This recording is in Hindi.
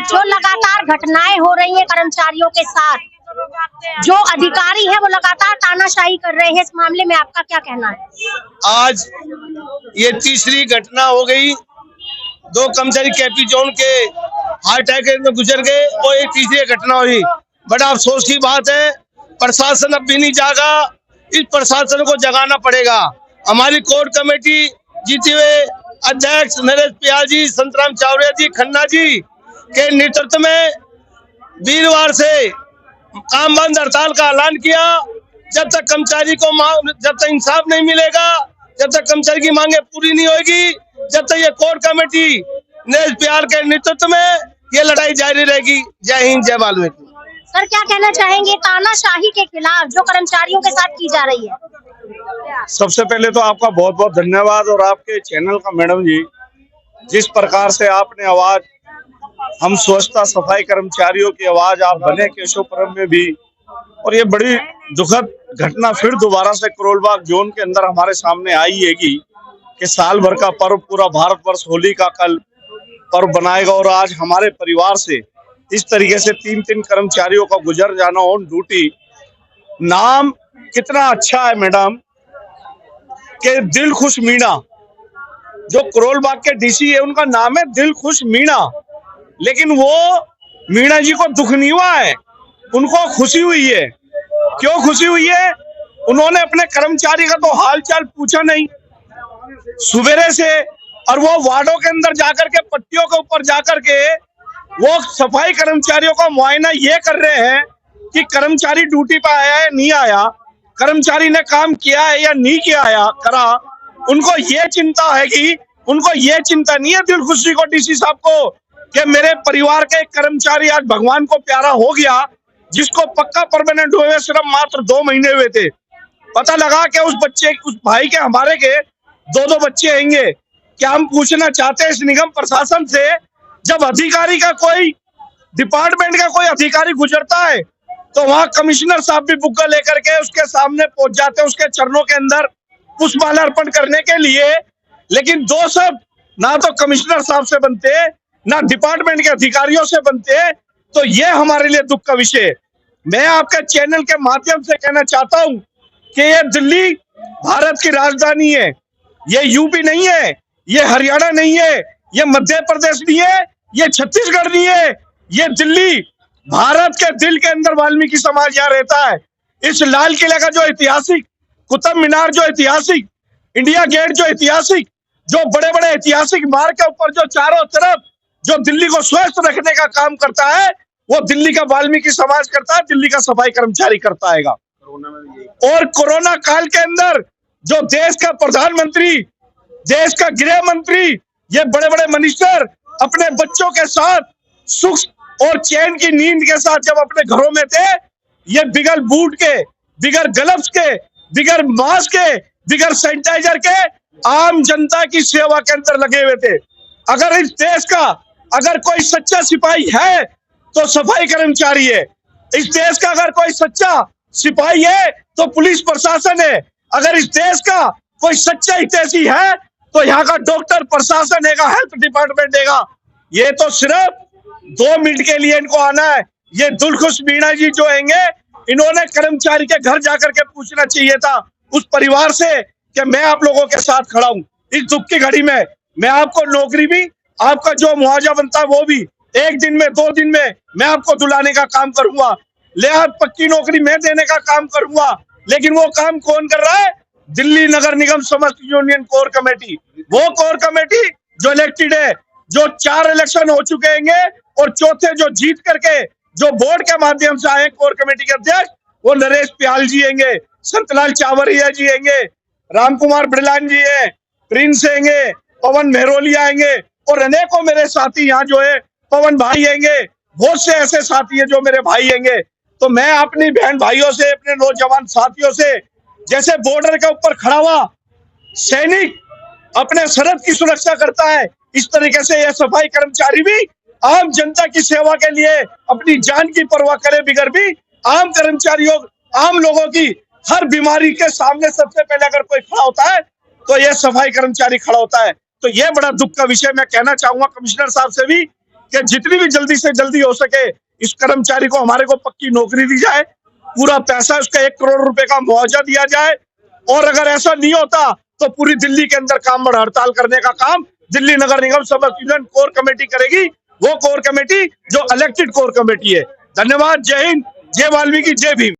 जो लगातार घटनाएं हो रही हैं कर्मचारियों के साथ, जो अधिकारी है वो लगातार तानाशाही कर रहे हैं, इस मामले में आपका क्या कहना है? आज ये तीसरी घटना हो गई। 2 कर्मचारी केपी जोन के हार्ट अटैक में गुजर गए और एक तीसरी घटना हुई। बड़ा अफसोस की बात है, प्रशासन अब भी नहीं जागा। इस प्रशासन को जगाना पड़ेगा। हमारी कोर कमेटी जीते हुए अध्यक्ष नरेश प्याल जी, संतराम चावड़िया जी, खन्ना जी के नेतृत्व में वीरवार से काम बंद हड़ताल का ऐलान किया। जब तक कर्मचारी को जब तक इंसाफ नहीं मिलेगा, जब तक कर्मचारी की मांगे पूरी नहीं होगी, जब तक ये कोर कमेटी नरेश प्याल के नेतृत्व में ये लड़ाई जारी रहेगी। जय हिंद, जय वाल्मीकि। सर, क्या कहना चाहेंगे तानाशाही के खिलाफ जो कर्मचारियों के साथ की जा रही है? सबसे पहले तो आपका बहुत बहुत धन्यवाद और आपके चैनल का मैडम जी, जिस प्रकार से आपने आवाज हम स्वच्छता सफाई कर्मचारियों की आवाज आप बने केशवपुरम में भी, और ये बड़ी दुखद घटना फिर दोबारा से करोलबाग जोन के अंदर हमारे सामने आई है कि साल भर का पर्व पूरा भारतवर्ष होली का कल पर्व बनाएगा और आज हमारे परिवार से इस तरीके से 3 कर्मचारियों का गुजर जाना ऑन ड्यूटी। नाम कितना अच्छा है मैडम के दिल खुश मीणा, जो करोलबाग के डीसी है उनका नाम है दिल खुश मीणा, लेकिन वो मीणा जी को दुख नहीं हुआ है, उनको खुशी हुई है। क्यों खुशी हुई है? उन्होंने अपने कर्मचारी का तो हाल चाल पूछा नहीं सुबेरे से, और वो वार्डों के अंदर जाकर के पट्टियों के ऊपर जाकर के वो सफाई कर्मचारियों का मुआयना ये कर रहे हैं कि कर्मचारी ड्यूटी पे आया है नहीं आया, कर्मचारी ने काम किया है या नहीं किया करा। उनको ये चिंता है कि उनको ये चिंता नहीं है दिल खुशी को डीसी साहब को कि मेरे परिवार के कर्मचारी आज भगवान को प्यारा हो गया, जिसको पक्का परमानेंट हुए सिर्फ मात्र 2 महीने हुए थे। पता लगा कि उस भाई के हमारे के 2 बच्चे आएंगे। क्या हम पूछना चाहते हैं इस निगम प्रशासन से, जब अधिकारी का कोई डिपार्टमेंट का कोई अधिकारी गुजरता है तो वहां कमिश्नर साहब भी बुक्का लेकर के उसके सामने पहुंच जाते हैं, उसके चरणों के अंदर पुष्पमाला अर्पण करने के लिए, लेकिन 2 शब्द ना तो कमिश्नर साहब से बनते ना डिपार्टमेंट के अधिकारियों से बनते। तो ये हमारे लिए दुख का विषय। मैं आपके चैनल के माध्यम से कहना चाहता हूं कि ये दिल्ली भारत की राजधानी है, ये यूपी नहीं है, ये हरियाणा नहीं है, ये मध्य प्रदेश नहीं है, ये छत्तीसगढ़ नहीं है, ये दिल्ली भारत के दिल के अंदर वाल्मीकि समाज यहाँ रहता है। इस लाल किला का जो ऐतिहासिक, कुतुब मीनार जो ऐतिहासिक, इंडिया गेट जो ऐतिहासिक, जो बड़े बड़े ऐतिहासिक मार्ग के ऊपर जो चारों तरफ जो दिल्ली को स्वस्थ रखने का काम करता है, वो दिल्ली का वाल्मीकि समाज करता है, दिल्ली का सफाई कर्मचारी करता है। और कोरोना काल के अंदर जो देश का प्रधानमंत्री, देश का गृह मंत्री, ये बड़े बड़े मिनिस्टर अपने बच्चों के साथ सुख और चैन की नींद के साथ जब अपने घरों में थे, ये बिगर बूट के, बिगर ग्लव्स के, बिगर मास्क के, बिगर सैनिटाइजर के आम जनता की सेवा के अंदर लगे हुए थे। अगर इस देश का अगर कोई सच्चा सिपाही है तो सफाई कर्मचारी है। इस देश का अगर कोई सच्चा सिपाही है तो पुलिस प्रशासन है। अगर इस देश का कोई सच्चा हितैषी है तो यहाँ का डॉक्टर प्रशासन है, हेल्थ डिपार्टमेंट देगा। ये तो सिर्फ 2 मिनट के लिए इनको आना है। ये दिलखुश मीणा जी जो आएंगे, इन्होंने कर्मचारी के घर जाकर के पूछना चाहिए था उस परिवार से कि मैं आप लोगों के साथ खड़ा हूँ इस दुख की घड़ी में। मैं आपको नौकरी भी, आपका जो मुआवजा बनता है वो भी 1 दिन में 2 दिन में मैं आपको दिलाने का काम करूंगा, लिहाज पक्की नौकरी मैं देने का काम करूंगा। लेकिन वो काम कौन कर रहा है? दिल्ली नगर निगम समस्त यूनियन कोर कमेटी, वो कोर कमेटी जो इलेक्टेड है, जो 4 इलेक्शन हो चुके हैं और चौथे जो जीत करके जो बोर्ड के माध्यम से आए कोर कमेटी के अध्यक्ष, वो नरेश प्याल जी आएंगे, संतलाल चावरिया जी आएंगे, राम कुमार बिड़लान जी है, प्रिंस आएंगे, पवन मेहरोलिया आएंगे और अनेकों मेरे साथी यहाँ जो है पवन भाई आएंगे, बहुत से ऐसे साथी है जो मेरे भाई आएंगे। तो मैं अपनी बहन भाइयों से, अपने नौजवान साथियों से, जैसे बॉर्डर के ऊपर खड़ा हुआ सैनिक अपने सरहद की सुरक्षा करता है, इस तरीके से यह सफाई कर्मचारी भी आम जनता की सेवा के लिए अपनी जान की परवाह करे बिगर भी आम कर्मचारियों, आम लोगों की हर बीमारी के सामने सबसे पहले अगर कोई खड़ा होता है तो यह सफाई कर्मचारी खड़ा होता है। तो यह बड़ा दुख का विषय मैं कहना चाहूंगा कमिश्नर साहब से भी कि जितनी भी जल्दी से जल्दी हो सके इस कर्मचारी को, हमारे को पक्की नौकरी दी जाए, पूरा पैसा उसका 1 करोड़ रुपए का मुआवजा दिया जाए। और अगर ऐसा नहीं होता तो पूरी दिल्ली के अंदर काम बढ़ हड़ताल करने का काम दिल्ली नगर निगम सब कोर कमेटी करेगी, वो कोर कमेटी जो इलेक्टेड कोर कमेटी है। धन्यवाद। जय हिंद, जय वाल्मीकि, जय भीम।